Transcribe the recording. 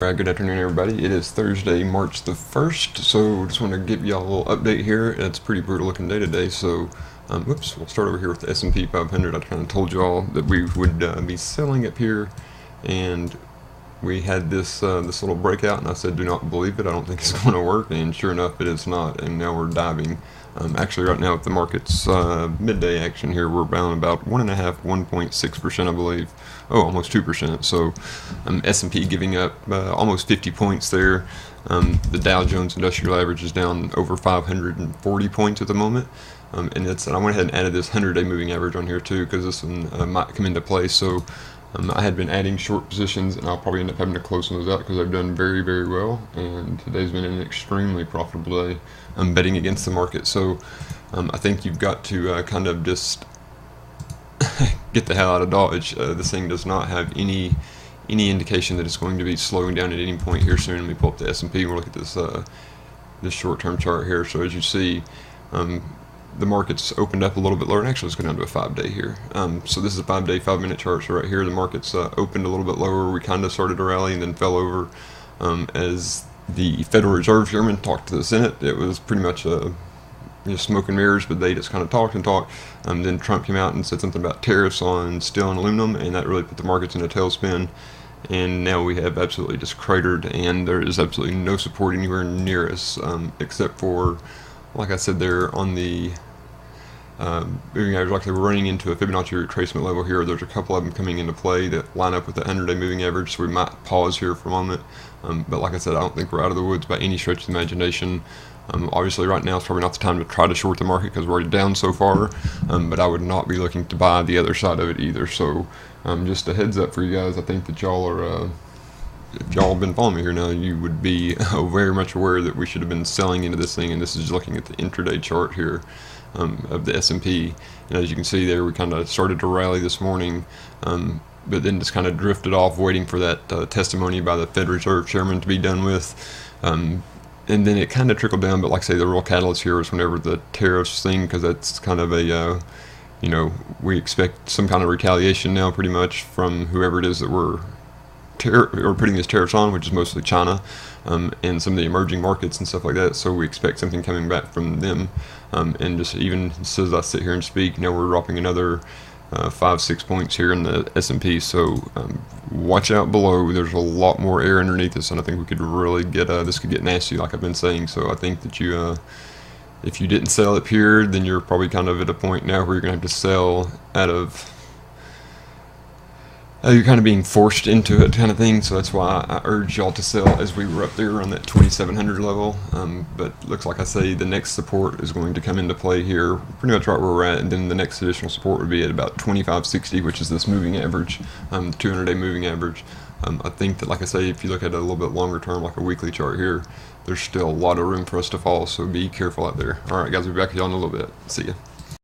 Good afternoon, everybody. It is Thursday, March the 1st, so just want to give y'all a little update here. It's a pretty brutal looking day today, so we'll start over here with the S&P 500. I kind of told y'all that we would be selling up here, and we had this little breakout, and I said do not believe it. I don't think it's going to work, and sure enough, it is not, and now we're diving. Actually, right now with the market's midday action here, we're down about 1.6%, I believe. Oh, almost 2%. So S&P giving up almost 50 points there. The Dow Jones Industrial Average is down over 540 points at the moment. And I went ahead and added this 100-day moving average on here too, because this one might come into play. So I had been adding short positions, and I'll probably end up having to close those out because I've done very, very well. And today's been an extremely profitable day. I'm betting against the market. So I think you've got to kind of just get the hell out of Dodge. This thing does not have any indication that it's going to be slowing down at any point here soon. Let me pull up the S&P and we'll look at this short-term chart here. So as you see, the market's opened up a little bit lower, and actually let's go down to a 5-day here. So this is a 5-day, 5-minute chart. So right here, the market's opened a little bit lower. We kind of started to rally and then fell over as the Federal Reserve Chairman talked to the Senate. It was pretty much smoke and mirrors, but they just kind of talked and talked. Then Trump came out and said something about tariffs on steel and aluminum, and that really put the markets in a tailspin. And now we have absolutely just cratered, and there is absolutely no support anywhere near us, except for, like I said there, on the moving average. Like we're running into a Fibonacci retracement level here. There's a couple of them coming into play that line up with the 100-day moving average, so we might pause here for a moment. But like I said, I don't think we're out of the woods by any stretch of the imagination. Obviously right now it's probably not the time to try to short the market because we're already down so far, but I would not be looking to buy the other side of it either. So just a heads up for you guys. I think that y'all are, if y'all have been following me here now, you would be very much aware that we should have been selling into this thing, and this is looking at the intraday chart here of the S&P. And as you can see there, we kind of started to rally this morning, but then just kind of drifted off waiting for that testimony by the Fed Reserve Chairman to be done with. And then it kind of trickled down, but like I say, the real catalyst here was whenever the tariffs thing, because that's kind of a, we expect some kind of retaliation now pretty much from whoever it is that we're putting these tariffs on, which is mostly China, and some of the emerging markets and stuff like that. So we expect something coming back from them. And just even as I sit here and speak, now we're dropping another 5-6 points here in the S&P, so watch out below. There's a lot more air underneath this, and I think we could really get this could get nasty, like I've been saying. So I think that you if you didn't sell up here, then you're probably kind of at a point now where you're gonna have to sell out of you're kind of being forced into it kind of thing. So that's why I urge y'all to sell as we were up there on that 2700 level. But looks like I say the next support is going to come into play here pretty much right where we're at, and then the next additional support would be at about 2560, which is this moving average, the 200-day moving average. I think that, like I say, if you look at it a little bit longer term, like a weekly chart here, there's still a lot of room for us to fall, so be careful out there. Alright guys, we'll be back with y'all in a little bit. See ya.